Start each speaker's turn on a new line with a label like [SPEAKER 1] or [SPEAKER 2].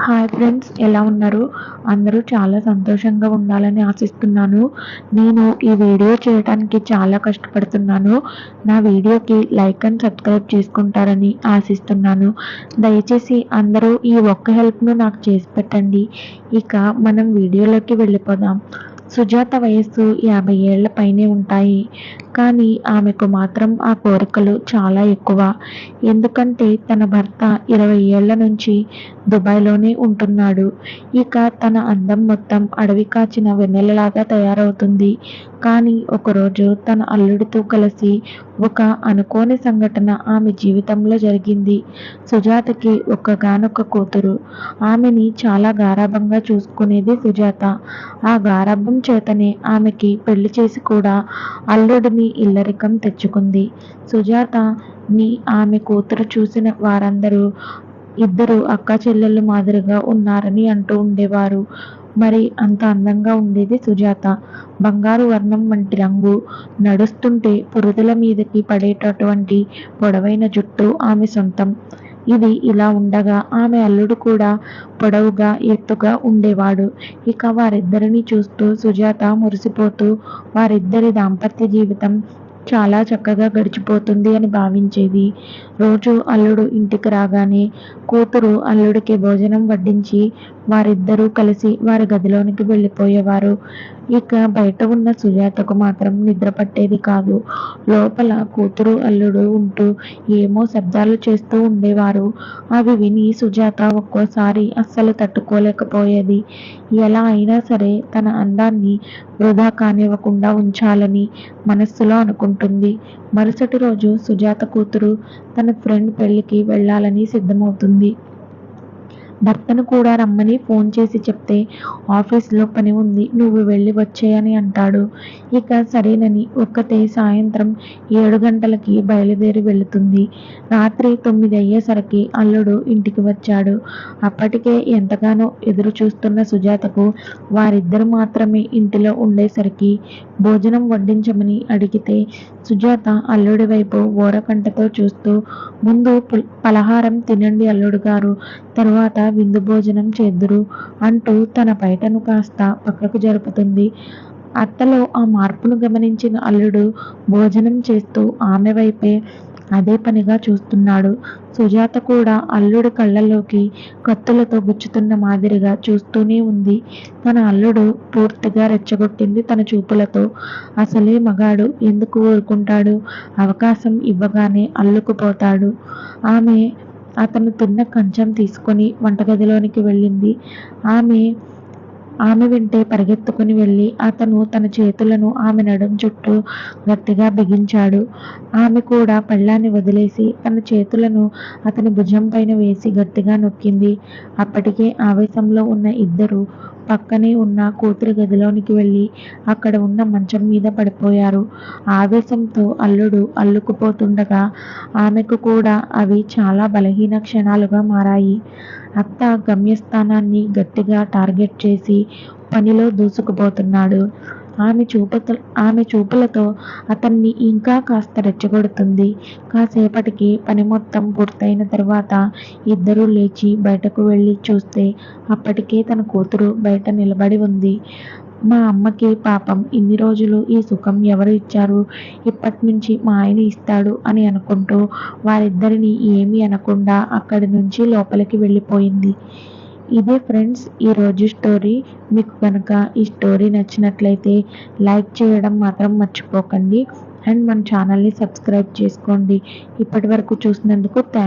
[SPEAKER 1] Hi friends, ఎలా ఉన్నారు? అందరూ చాలా సంతోషంగా ఉండాలని ఆశిస్తున్నాను. నేను ఈ వీడియో చేయడానికి చాలా కష్టపడుతున్నాను. నా వీడియోకి లైక్ అండ్ సబ్స్క్రైబ్ చేసుకుంటారని ఆశిస్తున్నాను. దయచేసి అందరూ ఈ ఒక్క హెల్ప్ను నాకు చేసి పెట్టండి. ఇక మనం వీడియోలోకి వెళ్ళిపోదాం. సుజాత వయస్సు 50 ఏళ్ల పైనే ఉంటాయి. కానీ ఆమెకు మాత్రం ఆ కోరికలు చాలా ఎక్కువ. ఎందుకంటే తన భర్త 20 ఏళ్ల నుంచి దుబాయ్లోనే ఉంటున్నాడు. ఇక తన అందం మొత్తం అడవి కాచిన వెన్నెలలాగా తయారవుతుంది. కానీ ఒకరోజు తన అల్లుడితో కలిసి ఒక అనుకోని సంఘటన ఆమె జీవితంలో జరిగింది. సుజాతకి ఒక్కగానొక్క కూతురు. ఆమెని చాలా గారాబంగా చూసుకునేది సుజాత. ఆ గారాబం చేతనే ఆమెకి పెళ్లి చేసి కూడా అల్లుడిని ఇల్లరికం తెచ్చుకుంది. సుజాతని ఆమె కూతురు చూసిన వారందరూ ఇద్దరు అక్కా చెల్లెళ్ళు మాదిరిగా ఉన్నారని అంటూ ఉండేవారు. మరి అంత అందంగా ఉండేది సుజాత. బంగారు వర్ణం వంటి రంగు, నడుస్తుంటే పురుదుల మీదకి పడేటటువంటి పొడవైన జుట్టు ఆమె సొంతం. ఇది ఇలా ఉండగా ఆమె అల్లుడు కూడా పొడవుగా, ఎత్తుగా ఉండేవాడు. ఇక వారిద్దరిని చూస్తూ సుజాత మురిసిపోతూ వారిద్దరి దాంపత్య జీవితం చాలా చక్కగా గడిచిపోతుంది అని భావించేది. రోజు అల్లుడు ఇంటికి రాగానే కూతురు అల్లుడికి భోజనం వడ్డించి వారిద్దరూ కలిసి వారి గదిలోనికి వెళ్ళిపోయేవారు. ఇక బయట ఉన్న సుజాతకు మాత్రం నిద్ర పట్టేది కాదు. లోపల కూతురు అల్లుడు ఉంటూ ఏమో శబ్దాలు చేస్తూ ఉండేవారు. అవి విని సుజాత ఒక్కోసారి అస్సలు తట్టుకోలేకపోయేది. ఎలా అయినా సరే తన అందాన్ని వృధా కానివ్వకుండా ఉంచాలని మనస్సులో అనుకుంటుంది. మరుసటి రోజు సుజాత కూతురు తన ఫ్రెండ్ పెళ్లికి వెళ్ళాలని సిద్ధమవుతుంది. భర్తను కూడా రమ్మని ఫోన్ చేసి చెప్తే, ఆఫీస్లో పని ఉంది, నువ్వు వెళ్ళి వచ్చేయని అంటాడు. ఇక సరేనని ఒక్కతే సాయంత్రం 7 గంటలకి బయలుదేరి వెళుతుంది. రాత్రి 9 అయ్యేసరికి అల్లుడు ఇంటికి వచ్చాడు. అప్పటికే ఎంతగానో ఎదురు చూస్తున్న సుజాతకు వారిద్దరు మాత్రమే ఇంటిలో ఉండేసరికి భోజనం వడ్డించమని అడిగితే సుజాత అల్లుడి వైపు ఓరకంటతో చూస్తూ, ముందు పలహారం తినండి అల్లుడు గారు, తరువాత విందు భోజనం చేద్దురు అంటూ తన పైటను కాస్త పక్కకు జరుపుతుంది. అత్తలో ఆ మార్పును గమనించిన అల్లుడు భోజనం చేస్తూ ఆమె వైపే అదే పనిగా చూస్తున్నాడు. సుజాత కూడా అల్లుడి కళ్ళల్లోకి కత్తులతో గుచ్చుతున్న మాదిరిగా చూస్తూనే ఉంది. తన అల్లుడు పూర్తిగా రెచ్చగొట్టింది తన చూపులతో. అసలే మగాడు, ఎందుకు ఊరుకుంటాడు? అవకాశం ఇవ్వగానే అల్లుకుపోతాడు. అతను తిన్న కంచం తీసుకొని వంటగదిలోనికి వెళ్ళింది. ఆమె వెంటే పరిగెత్తుకుని వెళ్ళి అతను తన చేతులను ఆమె నడుం చుట్టూ గట్టిగా బిగించాడు. ఆమె కూడా పెళ్ళాన్ని వదిలేసి తన చేతులను అతని భుజం పైన వేసి గట్టిగా నొక్కింది. అప్పటికే ఆవేశంలో ఉన్న ఇద్దరు పక్కనే ఉన్న కూతురి గదిలోనికి వెళ్ళి అక్కడ ఉన్న మంచం మీద పడిపోయారు. ఆవేశంతో అల్లుడు అల్లుకుపోతుండగా ఆమెకు కూడా అవి చాలా బలహీన క్షణాలుగా మారాయి. అత్త గమ్యస్థానాన్ని గట్టిగా టార్గెట్ చేసి పనిలో దూసుకుపోతున్నాడు. ఆమె చూపులతో అతన్ని ఇంకా కాస్త రెచ్చగొడుతుంది. కాసేపటికి పని మొత్తం పూర్తయిన తర్వాత ఇద్దరూ లేచి బయటకు వెళ్ళి చూస్తే అప్పటికే తన కూతురు బయట నిలబడి ఉంది. మా అమ్మకి పాపం ఇన్ని రోజులు ఈ సుఖం ఎవరు ఇచ్చారు? ఇప్పటినుంచి మా ఆయన ఇస్తాడు అని అనుకుంటూ వారిద్దరిని ఏమీ అనకుండా అక్కడి నుంచి లోపలికి వెళ్ళిపోయింది. ఇదే ఫ్రెండ్స్ ఈరోజు స్టోరీ. మీకు కనుక ఈ స్టోరీ నచ్చినట్లయితే లైక్ చేయడం మాత్రం మర్చిపోకండి. అండ్ మన ఛానల్ని సబ్స్క్రైబ్ చేసుకోండి. ఇప్పటి వరకు చూసినందుకు థ్యాంక్స్.